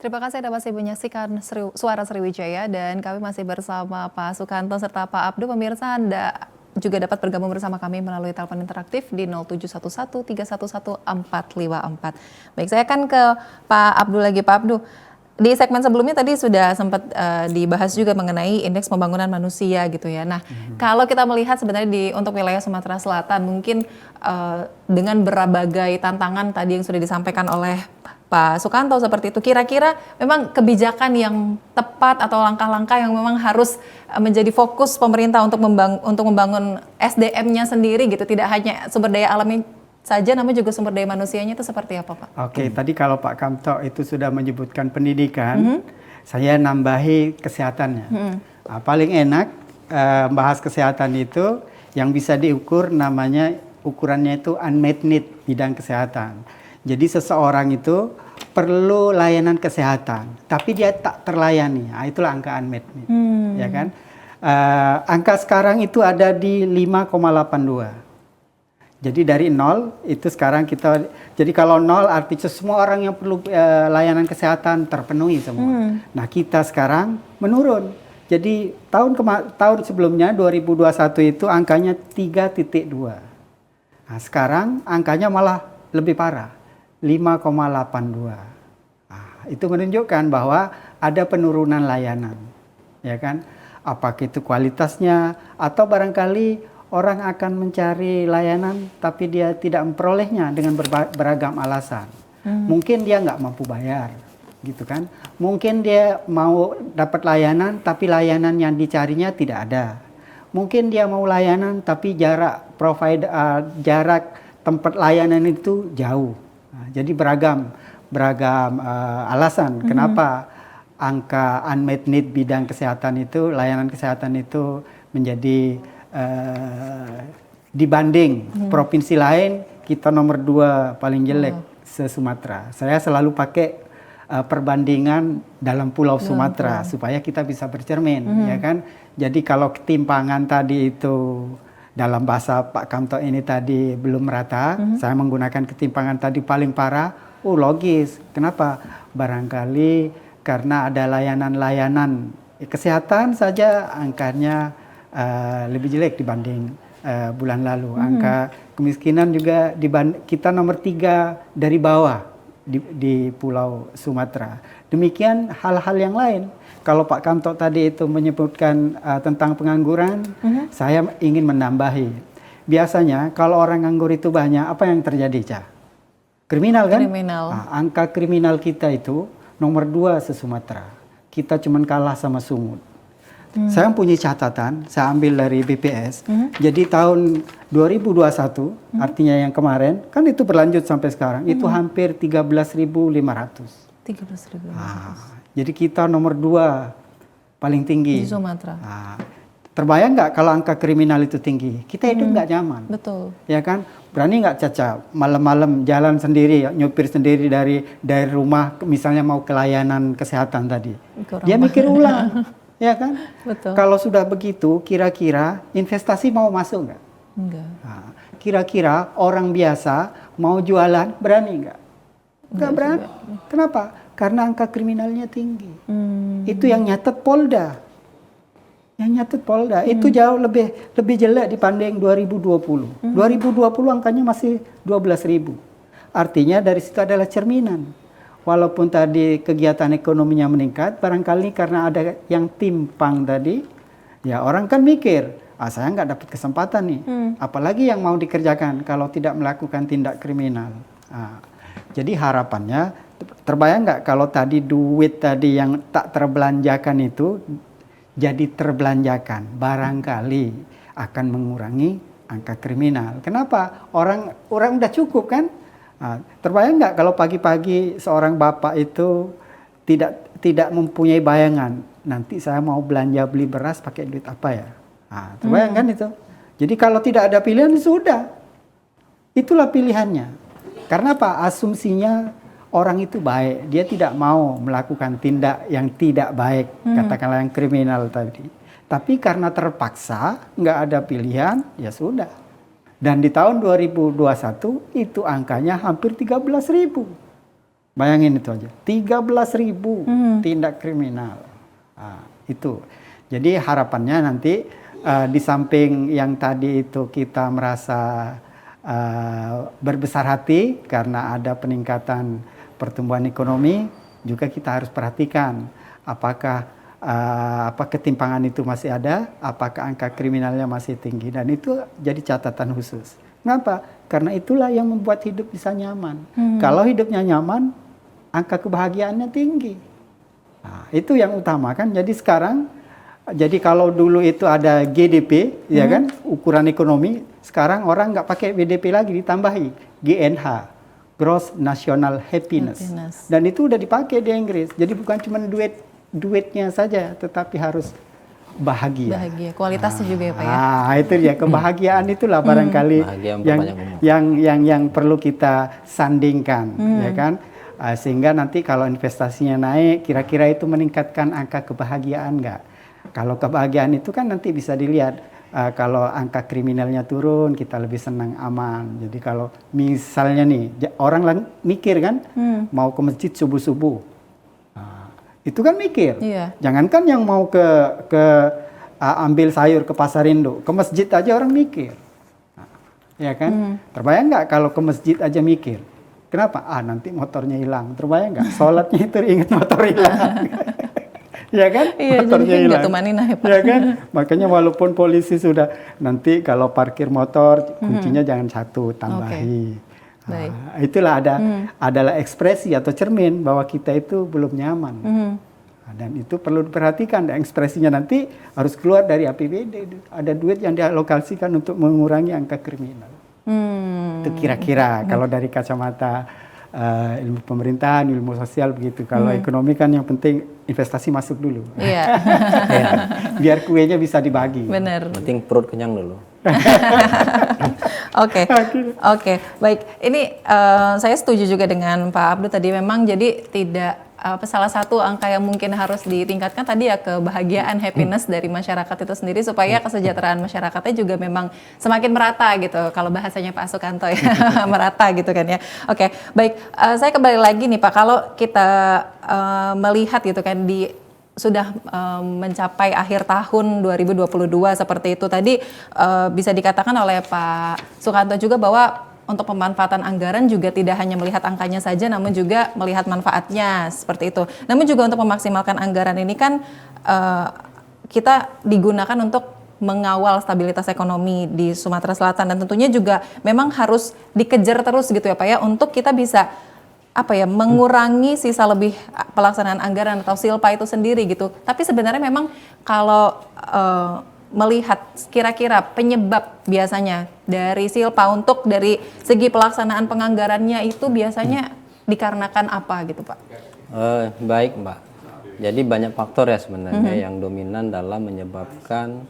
Terima kasih Anda masih menyaksikan Suara Sriwijaya dan kami masih bersama Pak Sukanto serta Pak Abdu. Pemirsa, Anda juga dapat bergabung bersama kami melalui telepon interaktif di 0711 311 454. Baik, saya akan ke Pak Abdu lagi. Pak Abdu, di segmen sebelumnya tadi sudah sempat dibahas juga mengenai indeks pembangunan manusia gitu ya. Nah, kalau kita melihat sebenarnya untuk wilayah Sumatera Selatan mungkin dengan berbagai tantangan tadi yang sudah disampaikan oleh Pak Sukanto seperti itu, kira-kira memang kebijakan yang tepat atau langkah-langkah yang memang harus menjadi fokus pemerintah untuk membangun SDM-nya sendiri gitu, tidak hanya sumber daya alamnya saja, namun juga sumber daya manusianya itu seperti apa, Pak? Oke, tadi kalau Pak Kamto itu sudah menyebutkan pendidikan, saya nambahi kesehatannya. Nah, paling enak bahas kesehatan itu yang bisa diukur namanya ukurannya itu unmet need bidang kesehatan. Jadi seseorang itu perlu layanan kesehatan, tapi dia tak terlayani. Nah, itulah angka unmet need, ya kan? Angka sekarang itu ada di 5,82. Jadi dari 0 itu sekarang kita, jadi kalau 0 artinya semua orang yang perlu layanan kesehatan terpenuhi semua. Nah, kita sekarang menurun. Jadi tahun sebelumnya 2021 itu angkanya 3,2. Nah, sekarang angkanya malah lebih parah, 5,82. Nah, itu menunjukkan bahwa ada penurunan layanan, ya kan? Apakah itu kualitasnya atau barangkali orang akan mencari layanan tapi dia tidak memperolehnya dengan beragam alasan. Mungkin dia nggak mampu bayar, gitu kan. Mungkin dia mau dapat layanan tapi layanan yang dicarinya tidak ada. Mungkin dia mau layanan tapi jarak tempat layanan itu jauh. Nah, jadi beragam alasan kenapa angka unmet need bidang kesehatan itu, layanan kesehatan itu menjadi dibanding provinsi lain kita nomor 2 paling jelek se-Sumatera. Saya selalu pakai perbandingan dalam Pulau Sumatera supaya kita bisa bercermin, ya kan. Jadi kalau ketimpangan tadi itu dalam bahasa Pak Kamto ini tadi belum merata, saya menggunakan ketimpangan tadi paling parah. Logis. Kenapa? Barangkali karena ada layanan-layanan kesehatan saja angkanya lebih jelek dibanding bulan lalu. Angka kemiskinan juga kita nomor 3 dari bawah di Pulau Sumatera. Demikian hal-hal yang lain. Kalau Pak Kamto tadi itu menyebutkan tentang pengangguran, saya ingin menambahi. Biasanya kalau orang nganggur itu banyak, apa yang terjadi, Cah? Kriminal kan? Kriminal. Nah, angka kriminal kita itu nomor 2 se-Sumatera. Kita cuman kalah sama Sumut. Saya punya catatan, saya ambil dari BPS. Jadi tahun 2021, artinya yang kemarin, kan itu berlanjut sampai sekarang, itu hampir 13.500. 13.000. Jadi kita nomor 2 paling tinggi. Di Sumatera. Terbayang nggak kalau angka kriminal itu tinggi? Kita hidup nggak nyaman. Betul. Ya kan? Berani nggak Caca malam-malam jalan sendiri, nyupir sendiri dari rumah, misalnya mau ke layanan kesehatan tadi. Dia mikir ulang. Ya kan? Betul. Kalau sudah begitu, kira-kira investasi mau masuk nggak? Enggak. Kira-kira orang biasa mau jualan berani nggak? Nggak berani. Kenapa? Karena angka kriminalnya tinggi. Itu yang nyatet Polda. Itu jauh lebih jelek dibanding 2020. 2020 angkanya masih 12.000. Artinya dari situ adalah cerminan. Walaupun tadi kegiatan ekonominya meningkat, barangkali karena ada yang timpang tadi, ya orang kan mikir, saya nggak dapat kesempatan nih. Apalagi yang mau dikerjakan kalau tidak melakukan tindak kriminal. Jadi harapannya, terbayang nggak kalau tadi duit tadi yang tak terbelanjakan itu jadi terbelanjakan, barangkali akan mengurangi angka kriminal. Kenapa? Orang udah cukup kan? Terbayang nggak kalau pagi-pagi seorang bapak itu tidak mempunyai bayangan, nanti saya mau belanja beli beras pakai duit apa ya? Terbayang kan itu? Jadi kalau tidak ada pilihan, sudah. Itulah pilihannya. Karena apa? Asumsinya orang itu baik, dia tidak mau melakukan tindak yang tidak baik, katakanlah yang kriminal tadi. Tapi karena terpaksa, nggak ada pilihan, ya sudah. Dan di tahun 2021 itu angkanya hampir 13.000. Bayangin itu aja, 13.000 tindak kriminal. Itu. Jadi harapannya nanti di samping yang tadi itu kita merasa berbesar hati karena ada peningkatan pertumbuhan ekonomi, juga kita harus perhatikan apakah ketimpangan itu masih ada, apakah angka kriminalnya masih tinggi, dan itu jadi catatan khusus. Kenapa? Karena itulah yang membuat hidup bisa nyaman. Kalau hidupnya nyaman, angka kebahagiaannya tinggi. Itu yang utama kan. Jadi sekarang, jadi kalau dulu itu ada GDP, ya kan, ukuran ekonomi, sekarang orang nggak pakai BDP lagi, ditambahi GNH. Gross National Happiness. Dan itu udah dipakai di Inggris. Jadi bukan cuma duitnya saja, tetapi harus bahagia. Bahagia, kualitasnya juga ya Pak ya. Itu dia, kebahagiaan itulah barangkali yang perlu kita sandingkan, ya kan? Sehingga nanti kalau investasinya naik, kira-kira itu meningkatkan angka kebahagiaan nggak? Kalau kebahagiaan itu kan nanti bisa dilihat. Kalau angka kriminalnya turun, kita lebih senang, aman. Jadi kalau misalnya nih, orang mikir kan, mau ke masjid subuh-subuh. Itu kan mikir. Iya. Jangankan yang mau ke ambil sayur ke pasar Indo, ke masjid aja orang mikir. Ya kan? Terbayang nggak kalau ke masjid aja mikir? Kenapa? Nanti motornya hilang. Terbayang nggak? Sholatnya itu ingat motor hilang. Ya kan? Iya, Motornya jadi nggak hilang. tumaninah ya Pak. Ya kan? Makanya walaupun polisi sudah, nanti kalau parkir motor kuncinya jangan satu, tambahi. Baik. Itulah adalah ekspresi atau cermin bahwa kita itu belum nyaman. Dan itu perlu diperhatikan, dan ekspresinya nanti harus keluar dari APBD. Ada duit yang dialokasikan untuk mengurangi angka kriminal. Itu kira-kira kalau dari kacamata ilmu pemerintahan, ilmu sosial begitu. Kalau ekonomi kan yang penting investasi masuk dulu. Iya. Ya, biar kuenya bisa dibagi. Benar. Penting perut kenyang dulu. Oke, baik. Ini saya setuju juga dengan Pak Abdul tadi. Memang jadi tidak salah satu angka yang mungkin harus ditingkatkan tadi ya kebahagiaan, happiness dari masyarakat itu sendiri supaya kesejahteraan masyarakatnya juga memang semakin merata gitu. Kalau bahasanya Pak Sukanto ya, merata gitu kan ya. Oke, baik. Saya kembali lagi nih Pak, kalau kita melihat gitu kan sudah mencapai akhir tahun 2022 seperti itu tadi bisa dikatakan oleh Pak Sukanto juga bahwa untuk pemanfaatan anggaran juga tidak hanya melihat angkanya saja namun juga melihat manfaatnya seperti itu. Namun juga untuk memaksimalkan anggaran ini kan kita digunakan untuk mengawal stabilitas ekonomi di Sumatera Selatan dan tentunya juga memang harus dikejar terus gitu ya Pak ya untuk kita bisa mengurangi sisa lebih pelaksanaan anggaran atau silpa itu sendiri gitu. Tapi sebenarnya memang kalau melihat kira-kira penyebab biasanya dari silpa untuk dari segi pelaksanaan penganggarannya itu biasanya dikarenakan apa gitu Pak? Baik Mbak. Jadi banyak faktor ya sebenarnya yang dominan dalam menyebabkan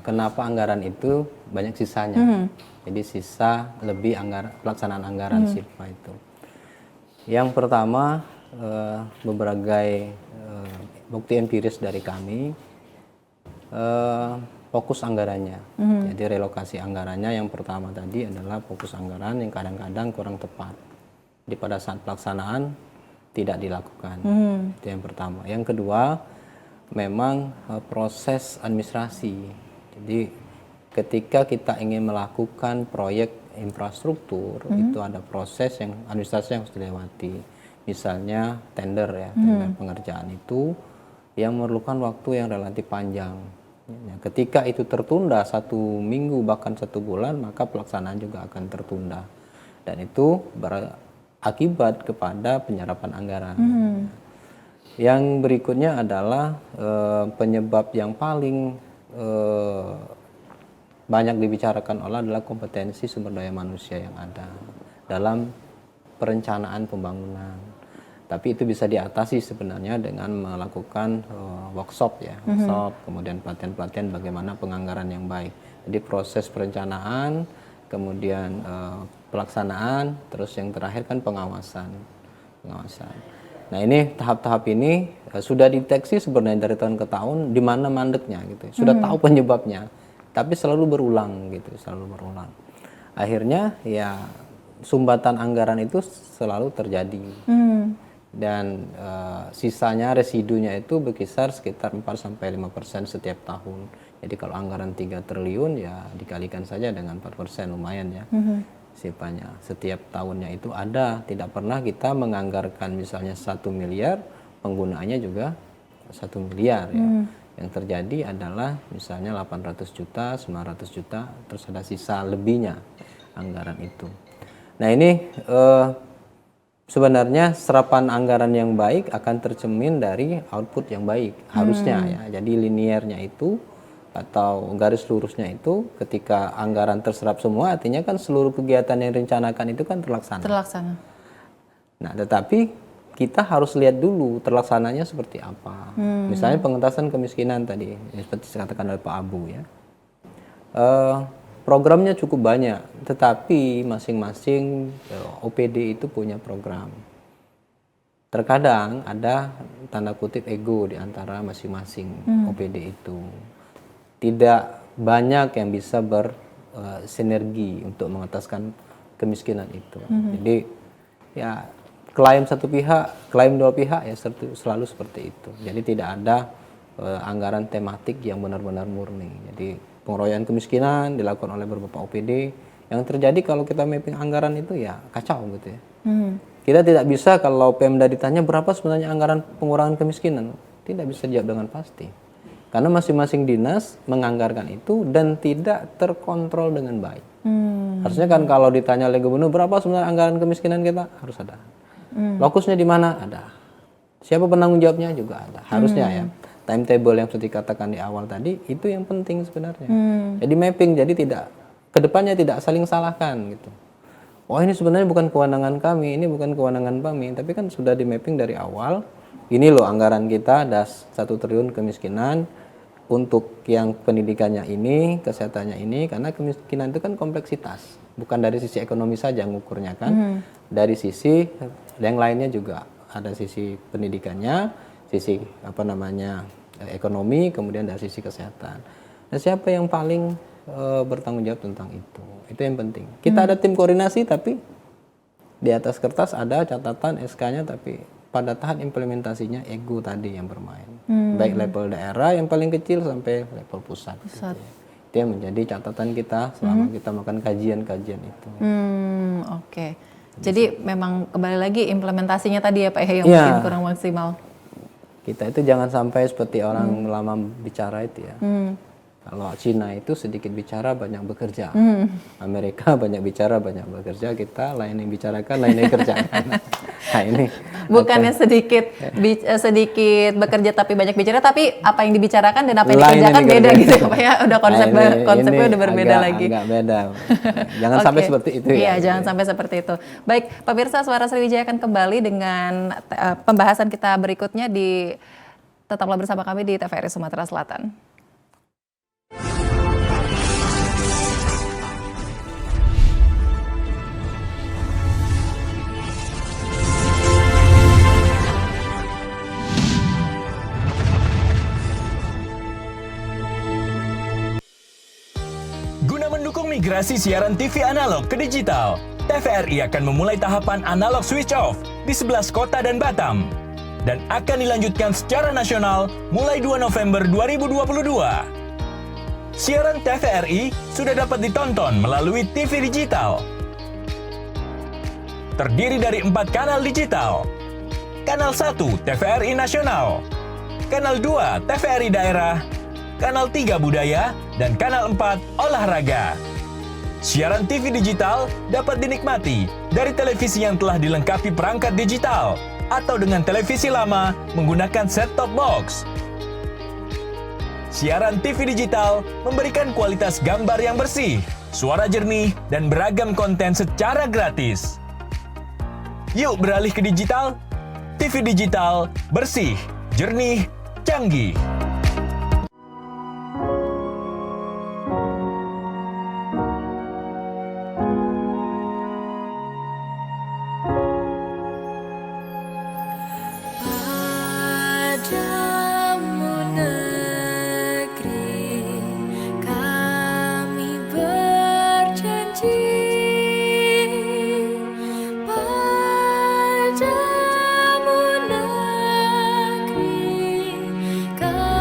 kenapa anggaran itu banyak sisanya. Jadi sisa lebih pelaksanaan anggaran silpa itu. Yang pertama, beberapa bukti empiris dari kami, fokus anggarannya. Jadi relokasi anggarannya yang pertama tadi adalah fokus anggaran yang kadang-kadang kurang tepat. Jadi pada saat pelaksanaan tidak dilakukan. Itu yang pertama. Yang kedua, memang proses administrasi. Jadi ketika kita ingin melakukan proyek infrastruktur itu ada proses yang administrasi yang harus dilewati. Misalnya tender ya, tender pengerjaan itu yang memerlukan waktu yang relatif panjang. Ya, ketika itu tertunda 1 minggu bahkan 1 bulan maka pelaksanaan juga akan tertunda dan itu berakibat kepada penyerapan anggaran. Yang berikutnya adalah penyebab yang paling banyak dibicarakan adalah kompetensi sumber daya manusia yang ada dalam perencanaan pembangunan. Tapi itu bisa diatasi sebenarnya dengan melakukan workshop ya, kemudian pelatihan-pelatihan bagaimana penganggaran yang baik. Jadi proses perencanaan, kemudian pelaksanaan, terus yang terakhir kan pengawasan. Nah ini tahap-tahap ini sudah deteksi sebenarnya dari tahun ke tahun di mana mandeknya gitu, sudah tahu penyebabnya. Tapi selalu berulang gitu, Akhirnya ya sumbatan anggaran itu selalu terjadi. Dan sisanya residunya itu berkisar sekitar 4-5% setiap tahun. Jadi kalau anggaran 3 triliun ya dikalikan saja dengan 4%, lumayan ya sipanya. Setiap tahunnya itu ada, tidak pernah kita menganggarkan misalnya 1 miliar, penggunaannya juga 1 miliar ya. Yang terjadi adalah misalnya 800 juta, 900 juta, terus ada sisa lebihnya anggaran itu. Nah ini sebenarnya serapan anggaran yang baik akan tercermin dari output yang baik, harusnya ya. Jadi linearnya itu atau garis lurusnya itu ketika anggaran terserap semua artinya kan seluruh kegiatan yang direncanakan itu kan terlaksana. Nah tetapi kita harus lihat dulu terlaksananya seperti apa. Misalnya pengentasan kemiskinan tadi, seperti dikatakan oleh Pak Abu ya. Programnya cukup banyak, tetapi masing-masing OPD itu punya program. Terkadang ada tanda kutip ego di antara masing-masing OPD itu. Tidak banyak yang bisa bersinergi untuk mengentaskan kemiskinan itu. Jadi ya klaim satu pihak, klaim dua pihak ya selalu seperti itu. Jadi tidak ada anggaran tematik yang benar-benar murni. Jadi pengeroyokan kemiskinan dilakukan oleh beberapa OPD. Yang terjadi kalau kita mapping anggaran itu ya kacau gitu ya. Kita tidak bisa kalau Pemda ditanya berapa sebenarnya anggaran pengurangan kemiskinan. Tidak bisa jawab dengan pasti. Karena masing-masing dinas menganggarkan itu dan tidak terkontrol dengan baik. Harusnya kan kalau ditanya oleh gubernur berapa sebenarnya anggaran kemiskinan kita, harus ada. Lokusnya di mana? Ada. Siapa penanggung jawabnya juga ada. Harusnya ya. Timetable yang seperti katakan di awal tadi itu yang penting sebenarnya. Jadi mapping, jadi tidak kedepannya tidak saling salahkan gitu. Oh ini sebenarnya bukan kewenangan kami, ini bukan kewenangan kami, tapi kan sudah di mapping dari awal. Ini loh anggaran kita ada 1 triliun kemiskinan untuk yang pendidikannya ini, kesehatannya ini, karena kemiskinan itu kan kompleksitas, bukan dari sisi ekonomi saja ngukurnya kan, dari sisi yang lainnya juga ada sisi pendidikannya, sisi ekonomi, kemudian dari sisi kesehatan. Nah siapa yang paling bertanggung jawab tentang itu yang penting. Kita ada tim koordinasi tapi di atas kertas ada catatan SK-nya tapi pada tahap implementasinya ego tadi yang bermain. Baik level daerah yang paling kecil sampai level pusat. Gitu ya. Itu yang menjadi catatan kita selama kita melakukan kajian-kajian itu. Oke. Jadi memang kembali lagi implementasinya tadi ya Pak yang mungkin kurang maksimal. Kita itu jangan sampai seperti orang lama bicara itu ya. Kalau Cina itu sedikit bicara banyak bekerja. Amerika banyak bicara banyak bekerja. Kita lain yang bicarakan lain yang kerjakan. Nah ini bukannya sedikit bekerja tapi banyak bicara, tapi apa yang dibicarakan dan apa yang dikerjakan beda gitu Pak ya. Udah konsepnya udah berbeda lagi. Agak beda. Jangan sampai seperti itu ya. Iya, jangan sampai seperti itu. Baik, Pak Pirsa, Suara Sriwijaya akan kembali dengan pembahasan kita berikutnya tetaplah bersama kami di TVRI Sumatera Selatan. Guna mendukung migrasi siaran TV analog ke digital, TVRI akan memulai tahapan analog switch off di 11 kota dan Batam dan akan dilanjutkan secara nasional mulai 2 November 2022. Siaran TVRI sudah dapat ditonton melalui TV digital. Terdiri dari 4 kanal digital. Kanal 1 TVRI Nasional, Kanal 2 TVRI Daerah, Kanal 3 Budaya, dan Kanal 4 Olahraga. Siaran TV digital dapat dinikmati dari televisi yang telah dilengkapi perangkat digital atau dengan televisi lama menggunakan set-top box. Siaran TV digital memberikan kualitas gambar yang bersih, suara jernih, dan beragam konten secara gratis. Yuk beralih ke digital. TV digital bersih, jernih, canggih. Kau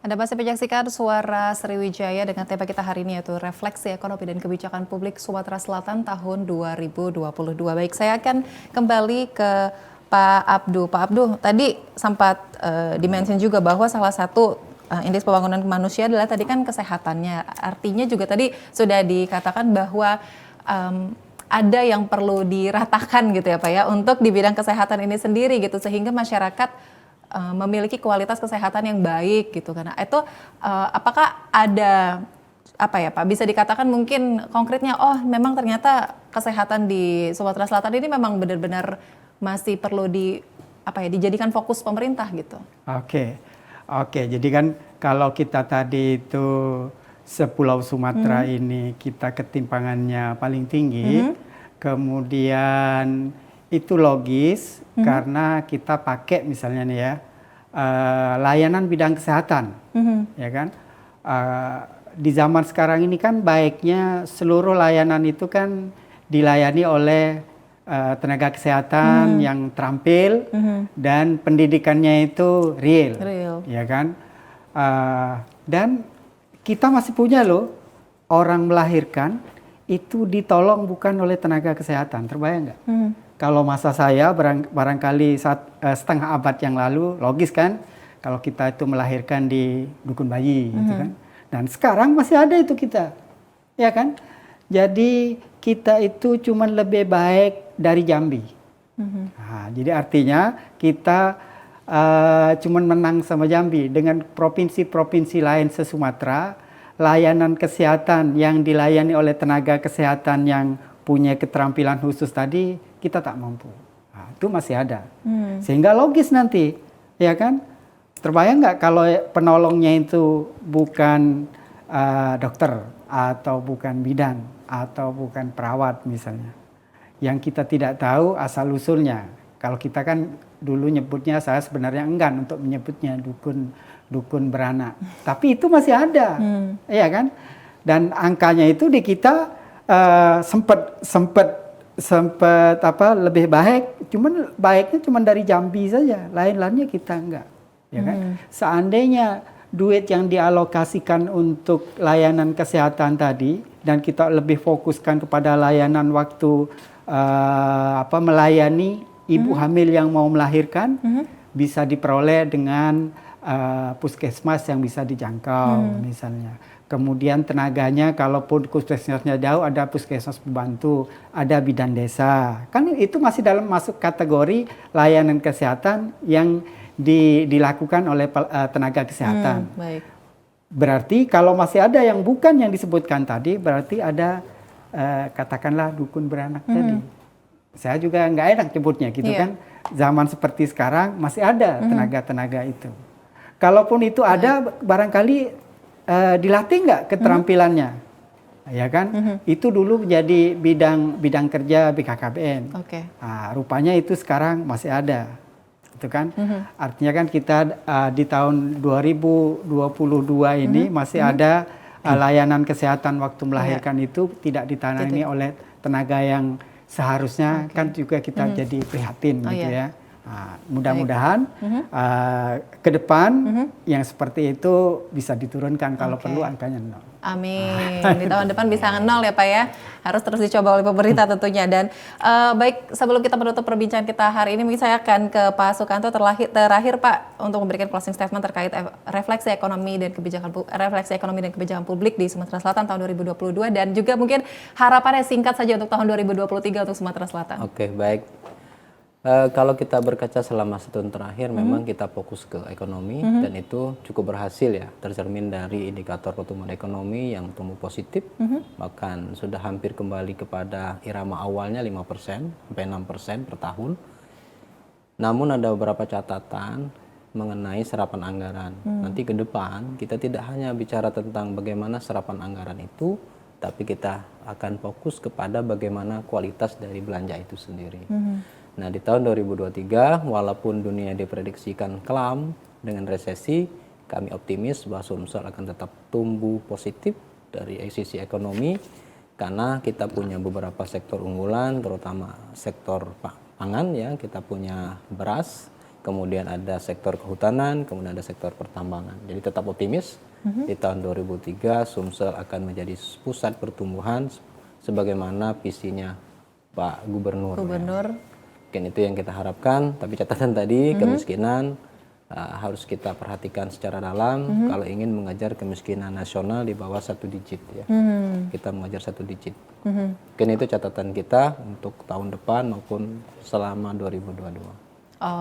Anda masih menyaksikan Suara Sriwijaya dengan tema kita hari ini yaitu Refleksi Ekonomi dan Kebijakan Publik Sumatera Selatan tahun 2022. Baik, saya akan kembali ke Pak Abdu. Pak Abdu, tadi sempat dimention juga bahwa salah satu indeks pembangunan manusia adalah tadi kan kesehatannya. Artinya juga tadi sudah dikatakan bahwa ada yang perlu diratakan gitu ya Pak ya untuk di bidang kesehatan ini sendiri gitu sehingga masyarakat memiliki kualitas kesehatan yang baik gitu kan. Itu apakah ada apa ya Pak bisa dikatakan mungkin konkretnya memang ternyata kesehatan di Sumatera Selatan ini memang benar-benar masih perlu dijadikan fokus pemerintah gitu. Oke, jadi kan kalau kita tadi itu sepulau Sumatera ini kita ketimpangannya paling tinggi, kemudian itu logis karena kita pakai misalnya nih ya layanan bidang kesehatan, ya kan. Di zaman sekarang ini kan baiknya seluruh layanan itu kan dilayani oleh tenaga kesehatan yang terampil dan pendidikannya itu real. Ya kan. Dan kita masih punya loh orang melahirkan itu ditolong bukan oleh tenaga kesehatan, terbayang nggak? Kalau masa saya barangkali setengah abad yang lalu, logis kan kalau kita itu melahirkan di dukun bayi gitu kan. Dan sekarang masih ada itu kita, ya kan. Jadi kita itu cuman lebih baik dari Jambi. Nah, jadi artinya kita cuman menang sama Jambi dengan provinsi-provinsi lain se-Sumatera. Layanan kesehatan yang dilayani oleh tenaga kesehatan yang punya keterampilan khusus tadi kita tak mampu. Nah, itu masih ada. Sehingga logis nanti, ya kan? Terbayang nggak kalau penolongnya itu bukan dokter atau bukan bidan atau bukan perawat misalnya. Yang kita tidak tahu asal usulnya. Kalau kita kan dulu nyebutnya, saya sebenarnya enggan untuk menyebutnya dukun beranak. Tapi itu masih ada, ya kan? Dan angkanya itu di kita sempat lebih baik, cuman baiknya cuman dari Jambi saja, lain-lainnya kita enggak, ya kan? Seandainya duit yang dialokasikan untuk layanan kesehatan tadi dan kita lebih fokuskan kepada layanan waktu melayani ibu hamil yang mau melahirkan, bisa diperoleh dengan puskesmas yang bisa dijangkau misalnya. Kemudian tenaganya kalaupun puskesmasnya jauh ada puskesmas pembantu, ada bidan desa. Kan itu masih masuk kategori layanan kesehatan yang dilakukan oleh tenaga kesehatan. Baik. Berarti kalau masih ada yang bukan yang disebutkan tadi, berarti ada katakanlah dukun beranak tadi. Saya juga nggak enak nyebutnya gitu kan. Zaman seperti sekarang masih ada tenaga-tenaga itu. Kalaupun itu ada, barangkali dilatih nggak keterampilannya, ya kan? Itu dulu menjadi bidang kerja BKKBN. Nah, rupanya itu sekarang masih ada, itu kan? Artinya kan kita di tahun 2022 ini masih ada layanan kesehatan waktu melahirkan itu tidak ditangani oleh tenaga yang seharusnya, kan juga kita jadi prihatin gitu ya. Nah, mudah-mudahan ke depan yang seperti itu bisa diturunkan kalau perlu angkanya 0. Amin. Di tahun depan bisa 0 ya Pak ya. Harus terus dicoba oleh pemerintah tentunya. Dan baik, sebelum kita menutup perbincangan kita hari ini, mungkin saya akan ke Pak Sukanto terakhir Pak untuk memberikan closing statement terkait refleksi ekonomi dan kebijakan publik di Sumatera Selatan tahun 2022 dan juga mungkin harapannya singkat saja untuk tahun 2023 untuk Sumatera Selatan. Oke, baik. Kalau kita berkaca selama setahun terakhir, memang kita fokus ke ekonomi dan itu cukup berhasil ya, tercermin dari indikator pertumbuhan ekonomi yang tumbuh positif, bahkan sudah hampir kembali kepada irama awalnya 5% sampai 6% per tahun. Namun ada beberapa catatan mengenai serapan anggaran. Nanti ke depan kita tidak hanya bicara tentang bagaimana serapan anggaran itu, tapi kita akan fokus kepada bagaimana kualitas dari belanja itu sendiri. Nah, di tahun 2023, walaupun dunia diprediksikan kelam dengan resesi, kami optimis bahwa Sumsel akan tetap tumbuh positif dari sisi ekonomi karena kita punya beberapa sektor unggulan, terutama sektor pangan ya. Kita punya beras, kemudian ada sektor kehutanan, kemudian ada sektor pertambangan. Jadi tetap optimis di tahun 2003 Sumsel akan menjadi pusat pertumbuhan sebagaimana visinya Pak Gubernur. Ya. Mungkin itu yang kita harapkan, tapi catatan tadi kemiskinan harus kita perhatikan secara dalam kalau ingin mengejar kemiskinan nasional di bawah 1 digit ya. Kita mengejar 1 digit. Mungkin itu catatan kita untuk tahun depan maupun selama 2022.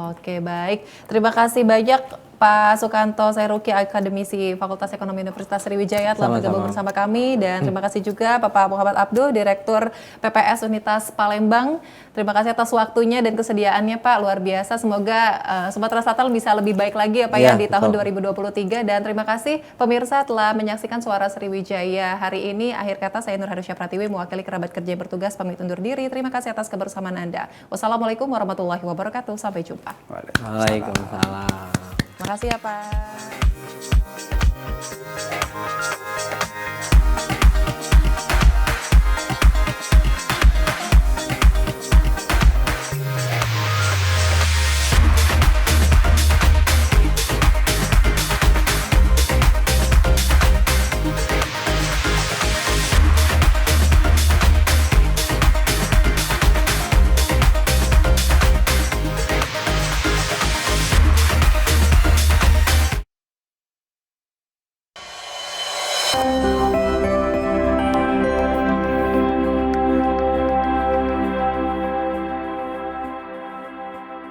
Oke, baik. Terima kasih banyak Pak Sukanto Sairuki, akademisi Fakultas Ekonomi Universitas Sriwijaya telah bergabung bersama kami, dan terima kasih juga Bapak Muhammad Abduh, Direktur PPS Unitas Palembang. Terima kasih atas waktunya dan kesediaannya Pak, luar biasa. Semoga Sumatera Selatan bisa lebih baik lagi ya Pak ya di tahun 2023, dan terima kasih pemirsa telah menyaksikan Suara Sriwijaya hari ini. Akhir kata saya Nur Harisya Pratiwi mewakili kerabat kerja yang bertugas pamit undur diri. Terima kasih atas kebersamaan Anda. Wassalamualaikum warahmatullahi wabarakatuh. Sampai jumpa. Waalaikumsalam. Makasih ya Pak.